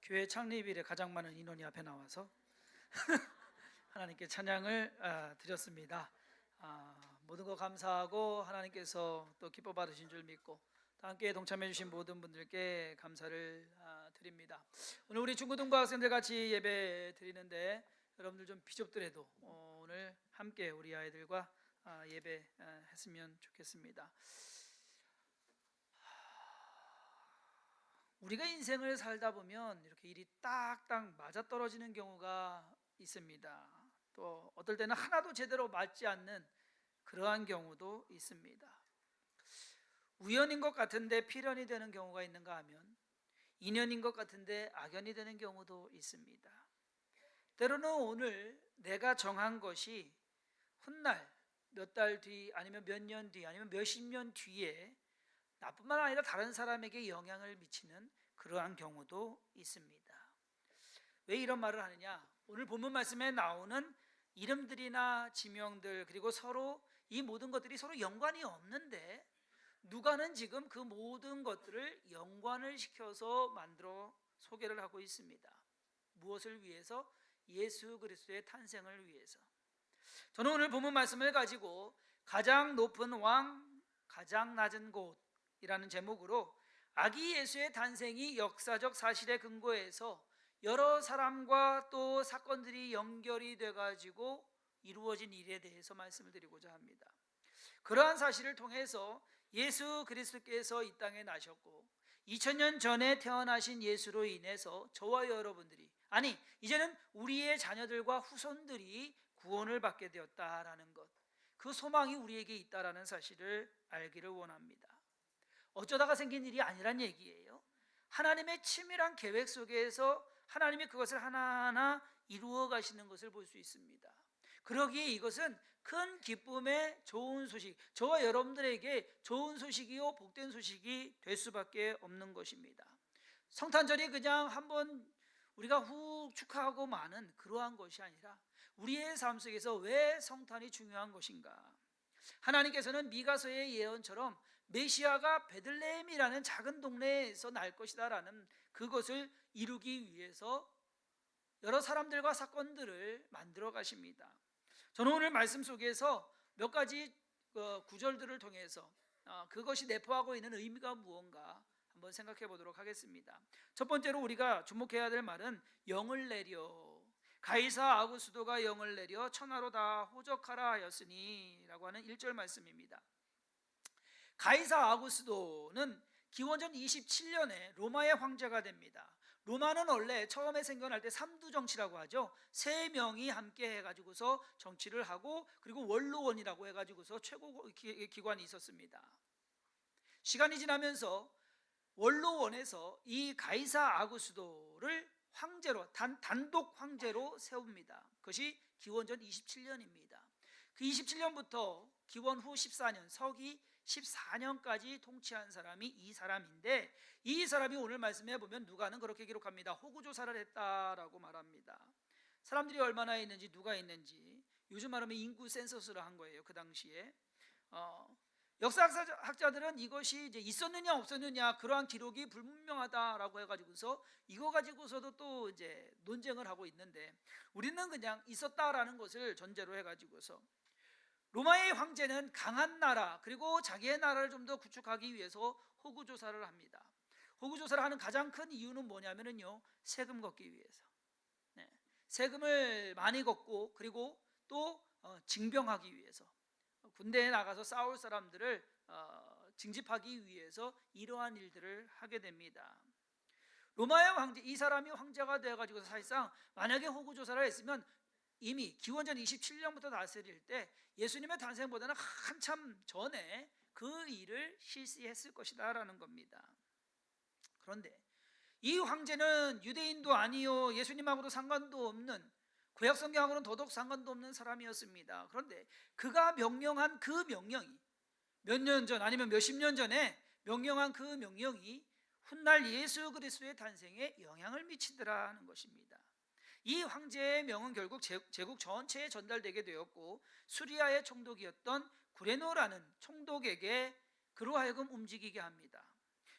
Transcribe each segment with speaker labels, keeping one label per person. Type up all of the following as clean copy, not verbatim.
Speaker 1: 교회 창립일에 가장 많은 인원이 앞에 나와서 하나님께 찬양을 드렸습니다. 모든 거 감사하고 하나님께서 또 기뻐 받으신 줄 믿고 또 함께 동참해 주신 모든 분들께 감사를 드립니다. 오늘 우리 중고등부 학생들 같이 예배 드리는데 여러분들 좀 비좁더라도 오늘 함께 우리 아이들과 예배 했으면 좋겠습니다. 우리가 인생을 살다 보면 이렇게 일이 딱딱 맞아떨어지는 경우가 있습니다. 또 어떨 때는 하나도 제대로 맞지 않는 그러한 경우도 있습니다. 우연인 것 같은데 필연이 되는 경우가 있는가 하면 인연인 것 같은데 악연이 되는 경우도 있습니다. 때로는 오늘 내가 정한 것이 훗날 몇 달 뒤 아니면 몇 년 뒤 아니면 몇십 년 뒤에 나뿐만 아니라 다른 사람에게 영향을 미치는 그러한 경우도 있습니다. 왜 이런 말을 하느냐? 오늘 본문 말씀에 나오는 이름들이나 지명들 그리고 서로 이 모든 것들이 서로 연관이 없는데 누가는 지금 그 모든 것들을 연관을 시켜서 만들어 소개를 하고 있습니다. 무엇을 위해서? 예수 그리스도의 탄생을 위해서. 저는 오늘 본문 말씀을 가지고 가장 높은 왕, 가장 낮은 곳 이라는 제목으로 아기 예수의 탄생이 역사적 사실에 근거해서 여러 사람과 또 사건들이 연결이 돼 가지고 이루어진 일에 대해서 말씀을 드리고자 합니다. 그러한 사실을 통해서 예수 그리스도께서 이 땅에 나셨고 2000년 전에 태어나신 예수로 인해서 저와 여러분들이 아니 이제는 우리의 자녀들과 후손들이 구원을 받게 되었다라는 것, 그 소망이 우리에게 있다라는 사실을 알기를 원합니다. 어쩌다가 생긴 일이 아니란 얘기예요. 하나님의 치밀한 계획 속에서 하나님이 그것을 하나하나 이루어 가시는 것을 볼 수 있습니다. 그러기에 이것은 큰 기쁨의 좋은 소식, 저와 여러분들에게 좋은 소식이요 복된 소식이 될 수밖에 없는 것입니다. 성탄절이 그냥 한번 우리가 훅 축하하고 마는 그러한 것이 아니라 우리의 삶 속에서 왜 성탄이 중요한 것인가? 하나님께서는 미가서의 예언처럼 메시아가 베들레헴이라는 작은 동네에서 날 것이다라는 그것을 이루기 위해서 여러 사람들과 사건들을 만들어 가십니다. 저는 오늘 말씀 속에서 몇 가지 구절들을 통해서 그것이 내포하고 있는 의미가 무언가 한번 생각해 보도록 하겠습니다. 첫 번째로 우리가 주목해야 될 말은 영을 내려 가이사 아구스도가 영을 내려 천하로 다 호적하라 하였으니 라고 하는 1절 말씀입니다. 가이사 아구스도는 기원전 27년에 로마의 황제가 됩니다. 로마는 원래 처음에 생겨날 때 삼두정치라고 하죠. 세 명이 함께 해가지고서 정치를 하고 그리고 원로원이라고 해가지고서 최고 기관이 있었습니다. 시간이 지나면서 원로원에서 이 가이사 아구스도를 황제로 단독 황제로 세웁니다. 그것이 기원전 27년입니다. 그 27년부터 기원 후 14년 서기 14년까지 통치한 사람이 이 사람인데 이 사람이 오늘 말씀해 보면 누가는 그렇게 기록합니다. 호구조사를 했다라고 말합니다. 사람들이 얼마나 있는지 누가 있는지 요즘 말하면 인구 센서스를 한 거예요. 그 당시에 역사학자들은 이것이 이제 있었느냐 없었느냐 그러한 기록이 불분명하다라고 해가지고서 이거 가지고서도 또 이제 논쟁을 하고 있는데 우리는 그냥 있었다라는 것을 전제로 해가지고서 로마의 황제는 강한 나라 그리고 자기의 나라를 좀 더 구축하기 위해서 호구조사를 합니다. 호구조사를 하는 가장 큰 이유는 뭐냐면요 세금 걷기 위해서. 세금을 많이 걷고 그리고 또 징병하기 위해서 군대에 나가서 싸울 사람들을 징집하기 위해서 이러한 일들을 하게 됩니다. 로마의 황제, 이 사람이 황제가 되어가지고 사실상 만약에 호구조사를 했으면 이미 기원전 27년부터 다스릴 때 예수님의 탄생보다는 한참 전에 그 일을 실시했을 것이다 라는 겁니다. 그런데 이 황제는 유대인도 아니요 예수님하고도 상관도 없는 구약성경하고는 더더욱 상관도 없는 사람이었습니다. 그런데 그가 명령한 그 명령이 몇 년 전 아니면 몇십 년 전에 명령한 그 명령이 훗날 예수 그리스도의 탄생에 영향을 미치더라는 것입니다. 이 황제의 명은 결국 제국 전체에 전달되게 되었고 수리아의 총독이었던 구레노라는 총독에게 그로 하여금 움직이게 합니다.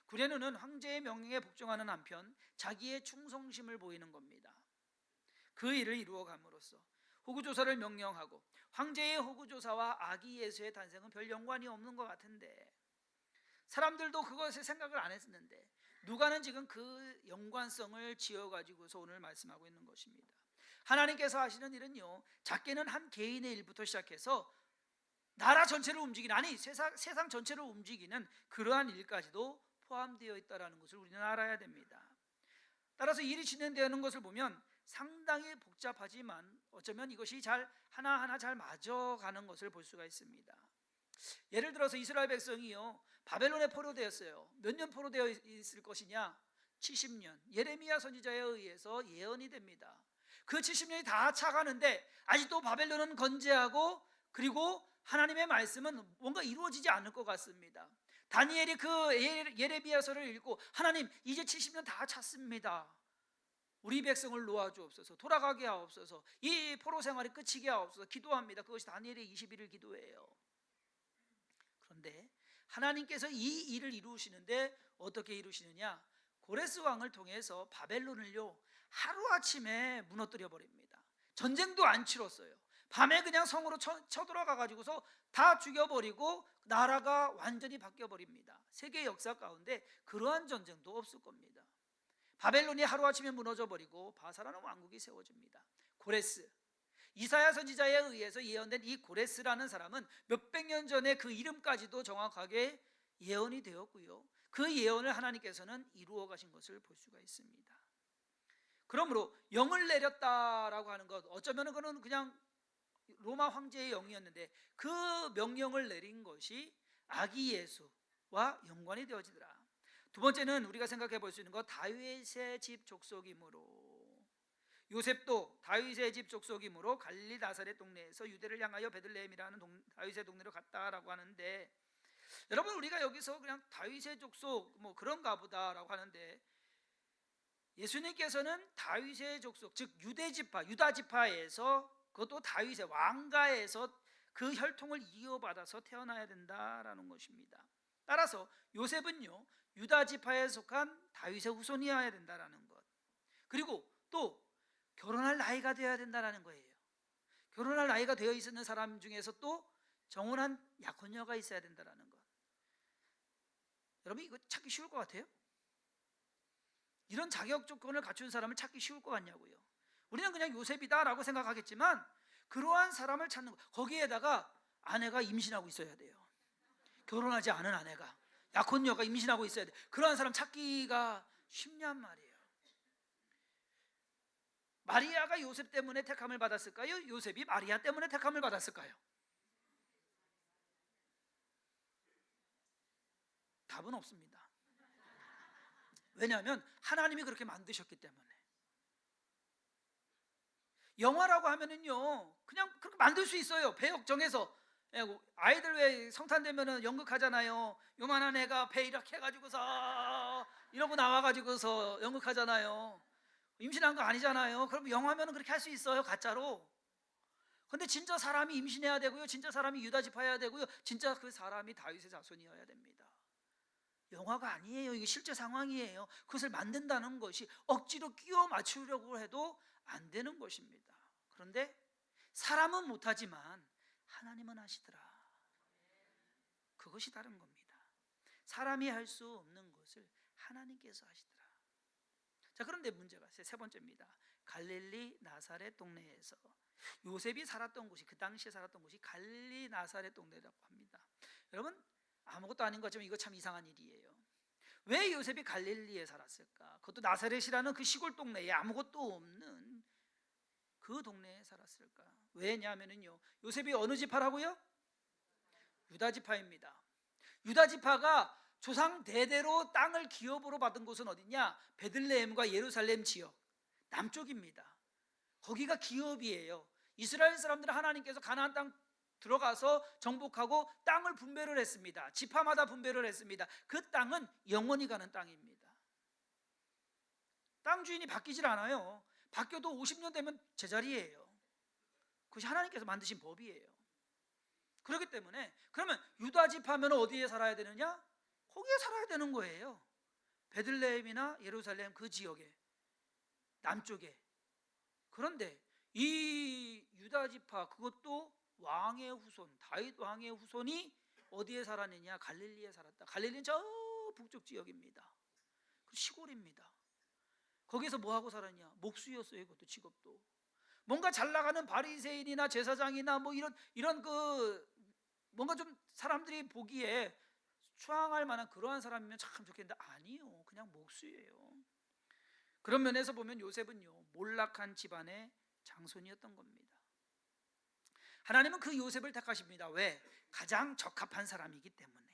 Speaker 1: 구레누는 황제의 명령에 복종하는 한편 자기의 충성심을 보이는 겁니다. 그 일을 이루어감으로써 호구조사를 명령하고 황제의 호구조사와 아기 예수의 탄생은 별 연관이 없는 것 같은데, 사람들도 그것에 생각을 안 했는데 누가는 지금 그 연관성을 지어가지고서 오늘 말씀하고 있는 것입니다. 하나님께서 하시는 일은요, 작게는 한 개인의 일부터 시작해서 나라 전체를 움직이는, 아니 세상 전체를 움직이는 그러한 일까지도 포함되어 있다는 것을 우리는 알아야 됩니다. 따라서 일이 진행되는 것을 보면 상당히 복잡하지만 어쩌면 이것이 잘 하나하나 잘 맞아가는 것을 볼 수가 있습니다. 예를 들어서 이스라엘 백성이요, 바벨론에 포로되었어요. 몇 년 포로되어 있을 것이냐? 70년. 예레미야 선지자에 의해서 예언이 됩니다. 그 70년이 다 차가는데 아직도 바벨론은 건재하고, 그리고 하나님의 말씀은 뭔가 이루어지지 않을 것 같습니다. 다니엘이 그 예레미야서를 읽고, 하나님 이제 70년 다 찼습니다. 우리 백성을 놓아주옵소서, 돌아가게 하옵소서, 이 포로 생활이 끝이게 하옵소서 기도합니다. 그것이 다니엘의 21일 기도예요. 그런데 하나님께서 이 일을 이루시는데 어떻게 이루시느냐? 고레스 왕을 통해서 바벨론을요, 하루아침에 무너뜨려 버립니다. 전쟁도 안 치렀어요. 밤에 그냥 성으로 쳐들어가 가지고서 다 죽여버리고 나라가 완전히 바뀌어 버립니다. 세계 역사 가운데 그러한 전쟁도 없을 겁니다. 바벨론이 하루아침에 무너져 버리고 바사라는 왕국이 세워집니다. 고레스, 이사야 선지자에 의해서 예언된 이 고레스라는 사람은 몇백 년 전에 그 이름까지도 정확하게 예언이 되었고요, 그 예언을 하나님께서는 이루어 가신 것을 볼 수가 있습니다. 그러므로 영을 내렸다라고 하는 것, 어쩌면 그는 그냥 로마 황제의 영이었는데 그 명령을 내린 것이 아기 예수와 연관이 되어지더라. 두 번째는 우리가 생각해 볼 수 있는 것, 다윗의 집 족속이므로, 요셉도 다윗의 집 족속이므로 갈릴리 나사렛 동네에서 유대를 향하여 베들레헴이라는 다윗의 동네로 갔다라고 하는데, 여러분 우리가 여기서 그냥 다윗의 족속 뭐 그런가 보다라고 하는데, 예수님께서는 다윗의 족속, 즉 유대 지파, 유다 지파에서, 그것도 다윗의 왕가에서 그 혈통을 이어받아서 태어나야 된다라는 것입니다. 따라서 요셉은요, 유다 지파에 속한 다윗의 후손이어야 된다라는 것, 그리고 또 결혼할 나이가 되어야 된다라는 거예요. 결혼할 나이가 되어 있는 사람 중에서 또 정혼한 약혼녀가 있어야 된다라는 것. 여러분 이거 찾기 쉬울 것 같아요? 이런 자격 조건을 갖춘 사람을 찾기 쉬울 것 같냐고요. 우리는 그냥 요셉이다라고 생각하겠지만 그러한 사람을 찾는 거, 거기에다가 아내가 임신하고 있어야 돼요. 결혼하지 않은 아내가, 약혼녀가 임신하고 있어야 돼. 그러한 사람 찾기가 쉽냔 말이에요. 마리아가 요셉 때문에 택함을 받았을까요? 요셉이 마리아 때문에 택함을 받았을까요? 답은 없습니다. 왜냐하면 하나님이 그렇게 만드셨기 때문에. 영화라고 하면은요, 그냥 그렇게 만들 수 있어요. 배역 정해서. 아이들 왜 성탄되면은 연극하잖아요. 요만한 애가 배 이렇게 해가지고서 이러고 나와가지고서 연극하잖아요. 임신한 거 아니잖아요. 그럼 영화면은 그렇게 할 수 있어요, 가짜로. 근데 진짜 사람이 임신해야 되고요, 진짜 사람이 유다 지파여야 되고요, 진짜 그 사람이 다윗의 자손이어야 됩니다. 영화가 아니에요. 이게 실제 상황이에요. 그것을 만든다는 것이 억지로 끼워 맞추려고 해도 안 되는 것입니다. 그런데 사람은 못하지만 하나님은 하시더라. 그것이 다른 겁니다. 사람이 할 수 없는 것을 하나님께서 하시더라. 자, 그런데 문제가 세 번째입니다. 갈릴리 나사렛 동네에서 요셉이 살았던 곳이, 그 당시에 살았던 곳이 갈릴리 나사렛 동네라고 합니다. 여러분 아무것도 아닌 것처럼 이거 참 이상한 일이에요. 왜 요셉이 갈릴리에 살았을까? 그것도 나사렛이라는 그 시골 동네에 아무것도 없는 그 동네에 살았을까? 왜냐하면요, 요셉이 어느 지파라고요? 유다 지파입니다. 유다 지파가 조상 대대로 땅을 기업으로 받은 곳은 어디냐? 베들레헴과 예루살렘 지역 남쪽입니다. 거기가 기업이에요. 이스라엘 사람들은 하나님께서 가나안 땅 들어가서 정복하고 땅을 분배를 했습니다. 지파마다 분배를 했습니다. 그 땅은 영원히 가는 땅입니다. 땅 주인이 바뀌질 않아요. 바뀌어도 50년 되면 제자리예요. 그것이 하나님께서 만드신 법이에요. 그렇기 때문에 그러면 유다 지파면 어디에 살아야 되느냐? 거기에 살아야 되는 거예요. 베들레헴이나 예루살렘 그 지역에, 남쪽에. 그런데 이 유다 지파, 그것도 왕의 후손, 다윗 왕의 후손이 어디에 살았느냐? 갈릴리에 살았다. 갈릴리는 저 북쪽 지역입니다. 시골입니다. 거기서 뭐 하고 살았냐? 목수였어요. 그것도 직업도. 뭔가 잘 나가는 바리새인이나 제사장이나 뭐 이런 뭔가 좀 사람들이 보기에 추앙할 만한 그러한 사람이면 참 좋겠는데 아니요. 그냥 목수예요. 그런 면에서 보면 요셉은요, 몰락한 집안의 장손이었던 겁니다. 하나님은 그 요셉을 택하십니다. 왜? 가장 적합한 사람이기 때문에.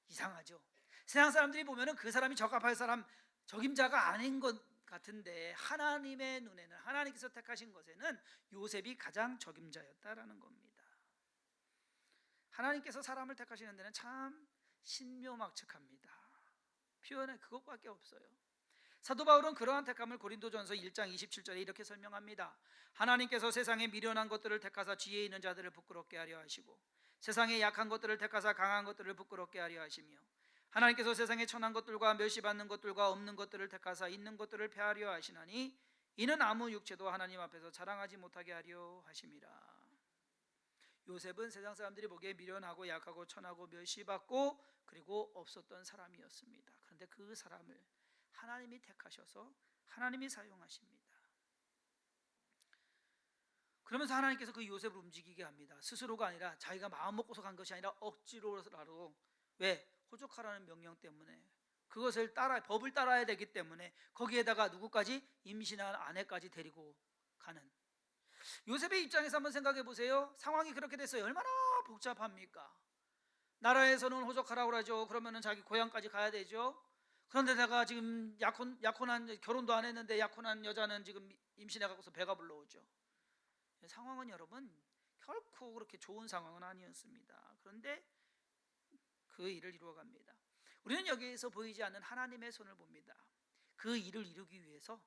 Speaker 1: 이상하죠? 세상 사람들이 보면은 그 사람이 적합할 사람, 적임자가 아닌 것 같은데 하나님의 눈에는, 하나님께서 택하신 것에는 요셉이 가장 적임자였다라는 겁니다. 하나님께서 사람을 택하시는 데는 참 신묘막측합니다. 표현에 그것밖에 없어요. 사도 바울은 그러한 택함을 고린도전서 1장 27절에 이렇게 설명합니다. 하나님께서 세상에 미련한 것들을 택하사 지혜 있는 자들을 부끄럽게 하려 하시고 세상에 약한 것들을 택하사 강한 것들을 부끄럽게 하려 하시며 하나님께서 세상에 천한 것들과 멸시받는 것들과 없는 것들을 택하사 있는 것들을 폐하려 하시나니 이는 아무 육체도 하나님 앞에서 자랑하지 못하게 하려 하심이라. 요셉은 세상 사람들이 보기에 미련하고 약하고 천하고 멸시받고 그리고 없었던 사람이었습니다. 그런데 그 사람을 하나님이 택하셔서 하나님이 사용하십니다. 그러면서 하나님께서 그 요셉을 움직이게 합니다. 스스로가 아니라, 자기가 마음 먹고서 간 것이 아니라 억지로라도. 왜? 호족하라는 명령 때문에. 그것을 법을 따라야 되기 때문에. 거기에다가 누구까지? 임신한 아내까지 데리고 가는. 요셉의 입장에서 한번 생각해 보세요. 상황이 그렇게 됐어요. 얼마나 복잡합니까? 나라에서는 호족하라고 그러죠. 그러면은 자기 고향까지 가야 되죠. 그런데다가 지금 약혼한, 결혼도 안 했는데 약혼한 여자는 지금 임신해 갖고서 배가 불러오죠. 상황은 여러분 결코 그렇게 좋은 상황은 아니었습니다. 그런데 그 일을 이루어갑니다. 우리는 여기에서 보이지 않는 하나님의 손을 봅니다. 그 일을 이루기 위해서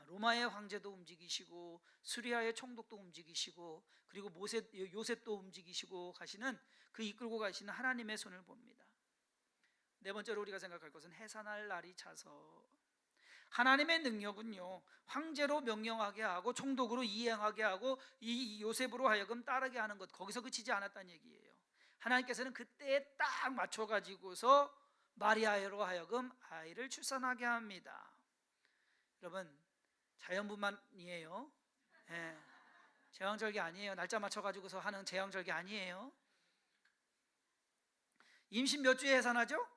Speaker 1: 로마의 황제도 움직이시고 수리아의 총독도 움직이시고 그리고 요셉도 움직이시고 가시는, 그 이끌고 가시는 하나님의 손을 봅니다. 네 번째로 우리가 생각할 것은 해산할 날이 차서. 하나님의 능력은요, 황제로 명령하게 하고 총독으로 이행하게 하고 이 요셉으로 하여금 따르게 하는 것, 거기서 그치지 않았다는 얘기예요. 하나님께서는 그때에 딱 맞춰가지고서 마리아로 하여금 아이를 출산하게 합니다. 여러분, 자연분만이에요. 네. 제왕절개 아니에요. 날짜 맞춰가지고서 하는 제왕절개 아니에요. 임신 몇 주에 해산하죠?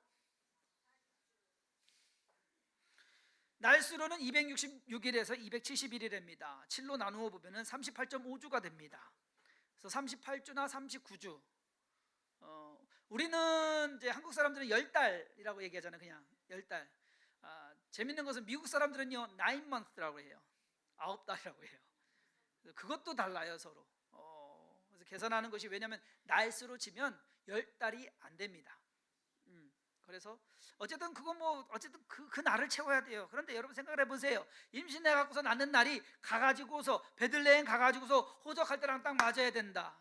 Speaker 1: 날수로는 266일에서 271일입니다. 7로 나누어 보면 38.5주가 됩니다. 그래서 38주나 39주. 우리는 이제 한국 사람들은 10달이라고 얘기하잖아요. 그냥 10달. 재밌는 것은 미국 사람들은요 9month라고 해요. 9달이라고 해요. 그것도 달라요 서로. 그래서 계산하는 것이, 왜냐하면 날수로 치면 10달이 안 됩니다. 그래서 어쨌든 어쨌든 그 날을 채워야 돼요. 그런데 여러분 생각을 해보세요. 임신해 갖고서 낳는 날이 가가지고서 베들레헴 가가지고서 호적할 때랑 딱 맞아야 된다.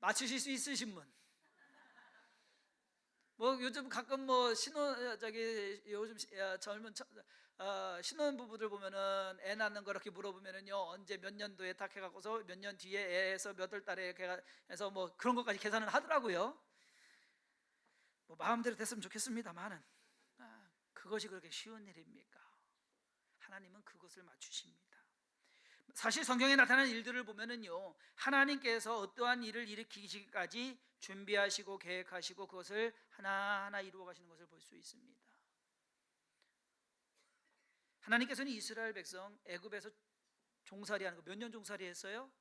Speaker 1: 맞추실 수 있으신 분? 요즘 가끔 요즘 젊은 신혼 부부들 보면은 애 낳는 거 이렇게 물어보면은요, 언제 몇 년도에 딱 해갖고서 몇 년 뒤에 애에서 몇 월 달에 해서 그런 것까지 계산을 하더라고요. 마음대로 됐으면 좋겠습니다만은 그것이 그렇게 쉬운 일입니까? 하나님은 그것을 맞추십니다. 사실 성경에 나타나는 일들을 보면은요, 하나님께서 어떠한 일을 일으키기까지 준비하시고 계획하시고 그것을 하나하나 이루어 가시는 것을 볼 수 있습니다. 하나님께서는 이스라엘 백성 애굽에서 종살이하는 거 몇 년 종살이했어요?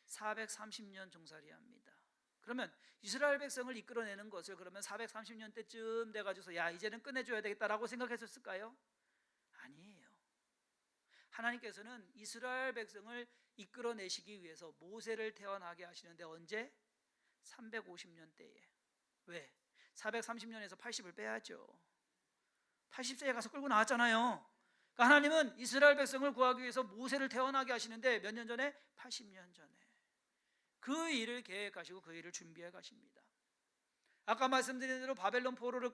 Speaker 1: 430년 종살이합니다. 그러면 이스라엘 백성을 이끌어내는 것을 그러면 430년 때쯤 돼가지고서 야 이제는 끝내줘야 되겠다라고 생각했었을까요? 아니에요. 하나님께서는 이스라엘 백성을 이끌어내시기 위해서 모세를 태어나게 하시는데 언제? 350년 때에. 왜? 430년에서 80을 빼야죠. 80세에 가서 끌고 나왔잖아요. 그러니까 하나님은 이스라엘 백성을 구하기 위해서 모세를 태어나게 하시는데 몇 년 전에? 80년 전에. 그 일을 계획하시고 그 일을 준비해 가십니다. 아까 말씀드린 대로 바벨론 포로를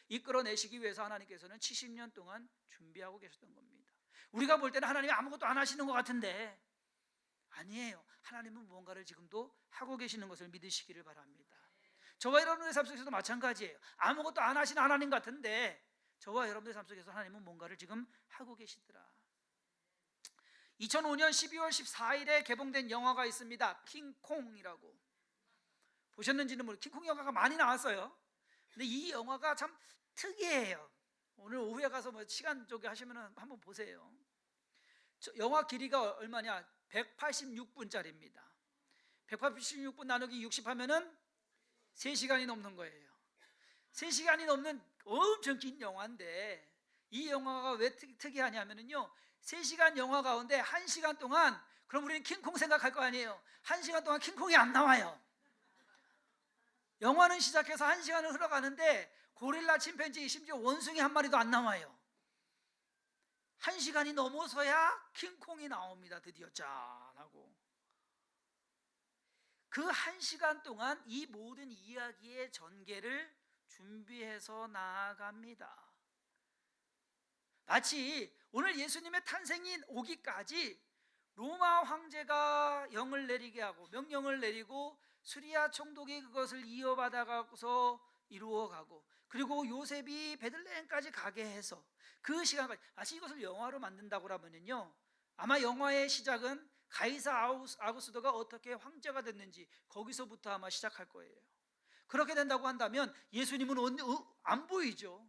Speaker 1: 이끌어내시기 위해서 하나님께서는 70년 동안 준비하고 계셨던 겁니다. 우리가 볼 때는 하나님이 아무것도 안 하시는 것 같은데 아니에요. 하나님은 무언가를 지금도 하고 계시는 것을 믿으시기를 바랍니다. 저와 여러분의 삶 속에서도 마찬가지예요. 아무것도 안 하시는 하나님 같은데 저와 여러분의 삶 속에서 하나님은 뭔가를 지금 하고 계시더라. 2005년 12월 14일에 개봉된 영화가 있습니다. 킹콩이라고. 보셨는지는 모르겠어요. 킹콩 영화가 많이 나왔어요. 근데 이 영화가 참 특이해요. 오늘 오후에 가서 뭐 시간 저기 하시면 한번 보세요. 영화 길이가 얼마냐? 186분짜리입니다. 186분 나누기 60 하면은 3시간이 넘는 거예요. 3시간이 넘는 엄청 긴 영화인데 이 영화가 왜 특이하냐면요, 3시간 영화 가운데 1시간 동안, 그럼 우리는 킹콩 생각할 거 아니에요. 1시간 동안 킹콩이 안 나와요. 영화는 시작해서 1시간을 흘러가는데 고릴라, 침팬지, 심지어 원숭이 한 마리도 안 나와요. 1시간이 넘어서야 킹콩이 나옵니다. 드디어 짠하고. 그 1시간 동안 이 모든 이야기의 전개를 준비해서 나아갑니다. 마치 오늘 예수님의 탄생이 오기까지 로마 황제가 영을 내리게 하고 명령을 내리고 수리아 총독이 그것을 이어받아가서 이루어가고, 그리고 요셉이 베들레헴까지 가게 해서 그 시간까지, 마치 이것을 영화로 만든다고 하면요, 아마 영화의 시작은 가이사 아구스도가 어떻게 황제가 됐는지 거기서부터 아마 시작할 거예요. 그렇게 된다고 한다면 예수님은 안 보이죠.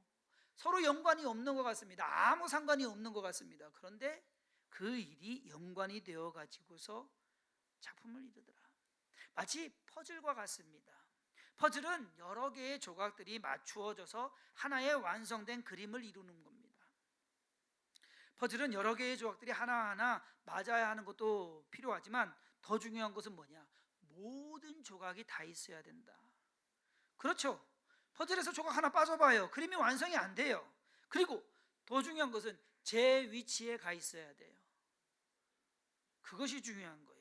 Speaker 1: 서로 연관이 없는 것 같습니다. 아무 상관이 없는 것 같습니다. 그런데 그 일이 연관이 되어 가지고서 작품을 이루더라. 마치 퍼즐과 같습니다. 퍼즐은 여러 개의 조각들이 맞추어져서 하나의 완성된 그림을 이루는 겁니다. 퍼즐은 여러 개의 조각들이 하나하나 맞아야 하는 것도 필요하지만 더 중요한 것은 뭐냐? 모든 조각이 다 있어야 된다. 그렇죠? 퍼즐에서 조각 하나 빠져봐요. 그림이 완성이 안 돼요. 그리고 더 중요한 것은 제 위치에 가 있어야 돼요. 그것이 중요한 거예요.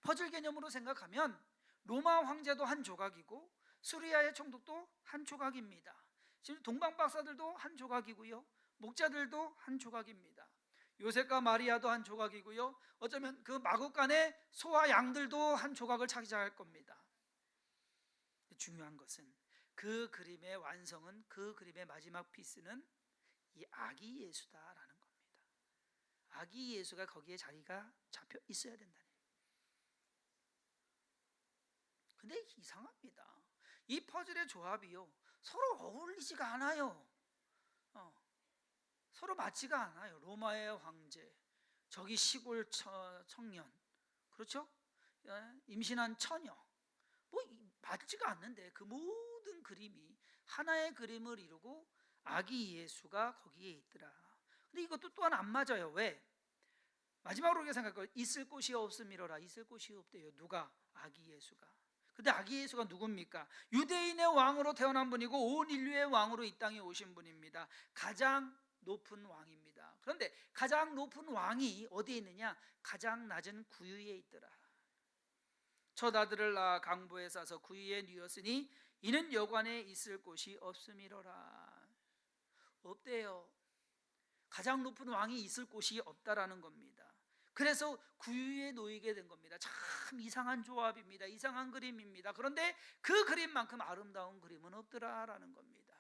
Speaker 1: 퍼즐 개념으로 생각하면 로마 황제도 한 조각이고 수리아의 총독도 한 조각입니다. 지금 동방 박사들도 한 조각이고요, 목자들도 한 조각입니다. 요셉과 마리아도 한 조각이고요, 어쩌면 그 마국간의 소와 양들도 한 조각을 차지할 겁니다. 중요한 것은 그 그림의 완성은, 그 그림의 마지막 피스는 이 아기 예수다라는 겁니다. 아기 예수가 거기에 자리가 잡혀 있어야 된다는. 근데 이상합니다. 이 퍼즐의 조합이요, 서로 어울리지가 않아요. 서로 맞지가 않아요. 로마의 황제, 저기 시골 청년, 그렇죠? 임신한 처녀, 뭐 맞지가 않는데 그 모든 그림이 하나의 그림을 이루고 아기 예수가 거기에 있더라. 근데 이것도 또한 안 맞아요. 왜? 마지막으로 우리가 생각할 거, 있을 곳이 없음이로라. 있을 곳이 없대요. 누가? 아기 예수가. 근데 아기 예수가 누굽니까? 유대인의 왕으로 태어난 분이고 온 인류의 왕으로 이 땅에 오신 분입니다. 가장 높은 왕입니다. 그런데 가장 높은 왕이 어디에 있느냐? 가장 낮은 구유에 있더라. 첫 아들을 낳아 강보에 싸서 구유에 뉘었으니 이는 여관에 있을 곳이 없음이로라. 없대요. 가장 높은 왕이 있을 곳이 없다라는 겁니다. 그래서 구유에 놓이게 된 겁니다. 참 이상한 조합입니다. 이상한 그림입니다. 그런데 그 그림만큼 아름다운 그림은 없더라라는 겁니다.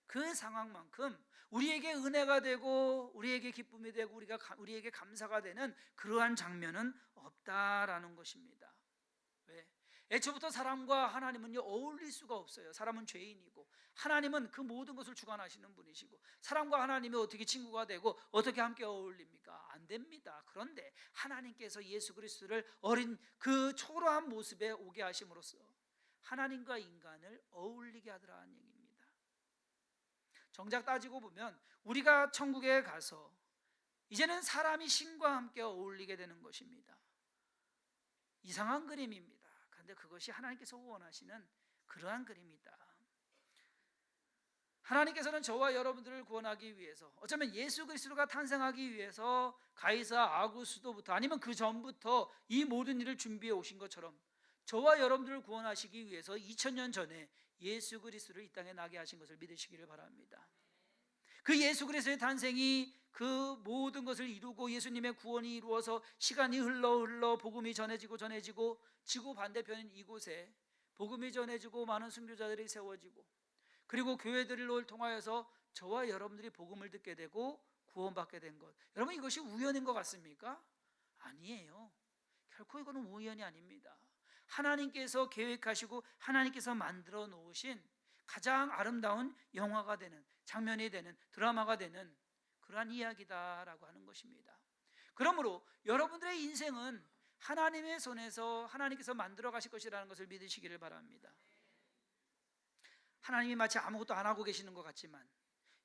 Speaker 1: 그 상황만큼 우리에게 은혜가 되고 우리에게 기쁨이 되고 우리에게 감사가 되는 그러한 장면은 없다라는 것입니다. 왜? 애초부터 사람과 하나님은요 어울릴 수가 없어요. 사람은 죄인이고 하나님은 그 모든 것을 주관하시는 분이시고, 사람과 하나님이 어떻게 친구가 되고 어떻게 함께 어울립니까? 안 됩니다. 그런데 하나님께서 예수 그리스도를 어린 그 초라한 모습에 오게 하심으로써 하나님과 인간을 어울리게 하더라는 얘기입니다. 정작 따지고 보면 우리가 천국에 가서 이제는 사람이 신과 함께 어울리게 되는 것입니다. 이상한 그림입니다. 그런데 그것이 하나님께서 원하시는 그러한 그림이다. 하나님께서는 저와 여러분들을 구원하기 위해서, 어쩌면 예수 그리스도가 탄생하기 위해서 가이사 아구스도부터 아니면 그 전부터 이 모든 일을 준비해 오신 것처럼 저와 여러분들을 구원하시기 위해서 2000년 전에 예수 그리스도를 이 땅에 나게 하신 것을 믿으시기를 바랍니다. 그 예수 그리스도의 탄생이 그 모든 것을 이루고 예수님의 구원이 이루어서 시간이 흘러 복음이 전해지고 지구 반대편인 이곳에 복음이 전해지고 많은 순교자들이 세워지고 그리고 교회들을 통하여서 저와 여러분들이 복음을 듣게 되고 구원받게 된 것, 여러분 이것이 우연인 것 같습니까? 아니에요. 결코 이거는 우연이 아닙니다. 하나님께서 계획하시고 하나님께서 만들어 놓으신 가장 아름다운 영화가 되는, 장면이 되는, 드라마가 되는 그러한 이야기다라고 하는 것입니다. 그러므로 여러분들의 인생은 하나님의 손에서 하나님께서 만들어 가실 것이라는 것을 믿으시기를 바랍니다. 하나님이 마치 아무것도 안 하고 계시는 것 같지만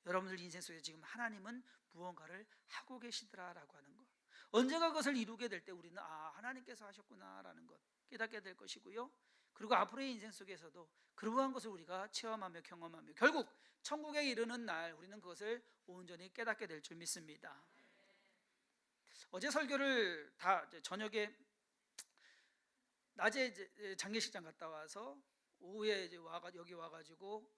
Speaker 1: 여러분들 인생 속에 지금 하나님은 무언가를 하고 계시더라라고 하는 것, 언젠가 그것을 이루게 될 때 우리는 하나님께서 하셨구나라는 것 깨닫게 될 것이고요. 그리고 앞으로의 인생 속에서도 그러한 것을 우리가 체험하며 경험하며 결국 천국에 이르는 날 우리는 그것을 온전히 깨닫게 될 줄 믿습니다. 어제 설교를 다 저녁에 낮에 이제 장례식장 갔다 와서 오후에 이제 여기 와가지고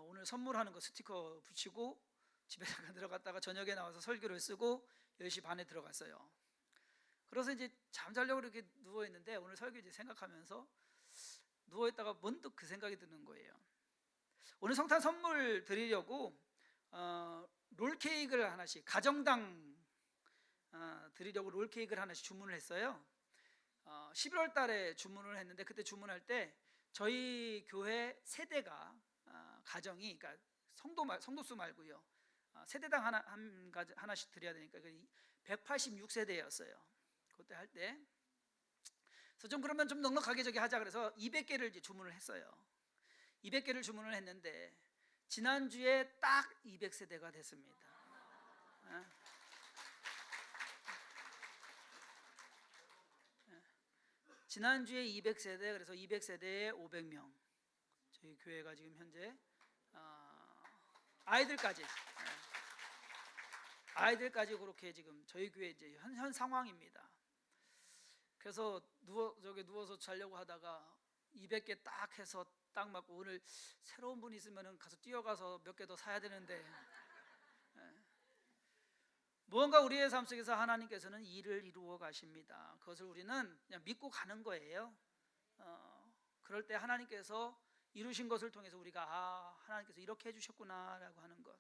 Speaker 1: 오늘 선물하는 거 스티커 붙이고 집에 잠깐 들어갔다가 저녁에 나와서 설교를 쓰고 10시 반에 들어갔어요. 그래서 이제 잠자려고 이렇게 누워있는데 오늘 설교 이제 생각하면서 누워있다가 문득 그 생각이 드는 거예요. 오늘 성탄 선물 드리려고 롤케이크를 하나씩, 가정당 드리려고 롤케이크를 하나씩 주문을 했어요. 11월 달에 주문을 했는데 그때 주문할 때 저희 교회 세대가 가정이, 그러니까 성도수 말고요, 세대당 하나씩 드려야 되니까 186세대였어요. 그때 할 때. 그래서 좀 그러면 좀 넉넉하게 저기 하자 그래서 200개를 이제 주문을 했어요. 200개를 주문을 했는데 지난주에 딱 200세대가 됐습니다. 지난주에 200세대, 그래서 200세대에 500명. 저희 교회가 지금 현재 아이들까지 그렇게 지금 저희 교회 이제 현 상황입니다. 그래서 누워서 자려고 하다가 200개 딱 해서 딱 맞고 오늘 새로운 분 있으면 가서 뛰어가서 몇 개 더 사야 되는데 무언가 우리의 삶 속에서 하나님께서는 일을 이루어 가십니다. 그것을 우리는 그냥 믿고 가는 거예요. 그럴 때 하나님께서 이루신 것을 통해서 우리가 하나님께서 이렇게 해주셨구나라고 하는 것,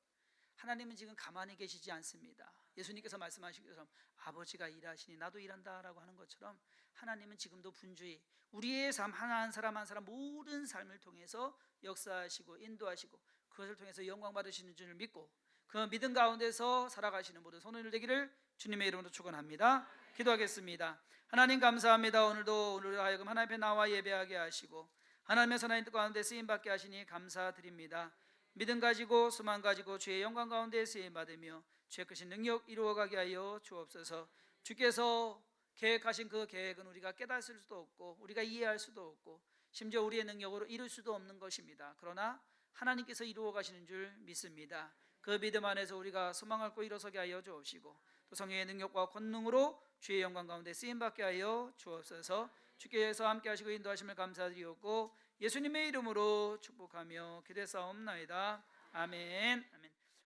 Speaker 1: 하나님은 지금 가만히 계시지 않습니다. 예수님께서 말씀하신 것처럼 아버지가 일하시니 나도 일한다라고 하는 것처럼 하나님은 지금도 분주히 우리의 삶 한 사람 한 사람 모든 삶을 통해서 역사하시고 인도하시고 그것을 통해서 영광 받으시는 줄을 믿고 그 믿음 가운데서 살아가시는 모든 손을 되기를 주님의 이름으로 축원합니다. 기도하겠습니다. 하나님 감사합니다. 오늘도 하여금 하나님 앞에 나와 예배하게 하시고 하나님의 선한 뜻 가운데 쓰임받게 하시니 감사드립니다. 믿음 가지고 소망 가지고 주의 영광 가운데 쓰임받으며 주의 크신 능력 이루어가게 하여 주옵소서. 주께서 계획하신 그 계획은 우리가 깨달을 수도 없고 우리가 이해할 수도 없고 심지어 우리의 능력으로 이룰 수도 없는 것입니다. 그러나 하나님께서 이루어 가시는 줄 믿습니다. 그 믿음 안에서 우리가 소망을 고 일어서게 하여 주옵시고 또 성령의 능력과 권능으로 주의 영광 가운데 쓰임받게 하여 주옵소서. 주께서 함께 하시고 인도하심을 감사드리옵고 예수님의 이름으로 축복하며 기도사옵나이다. 아멘. 아멘.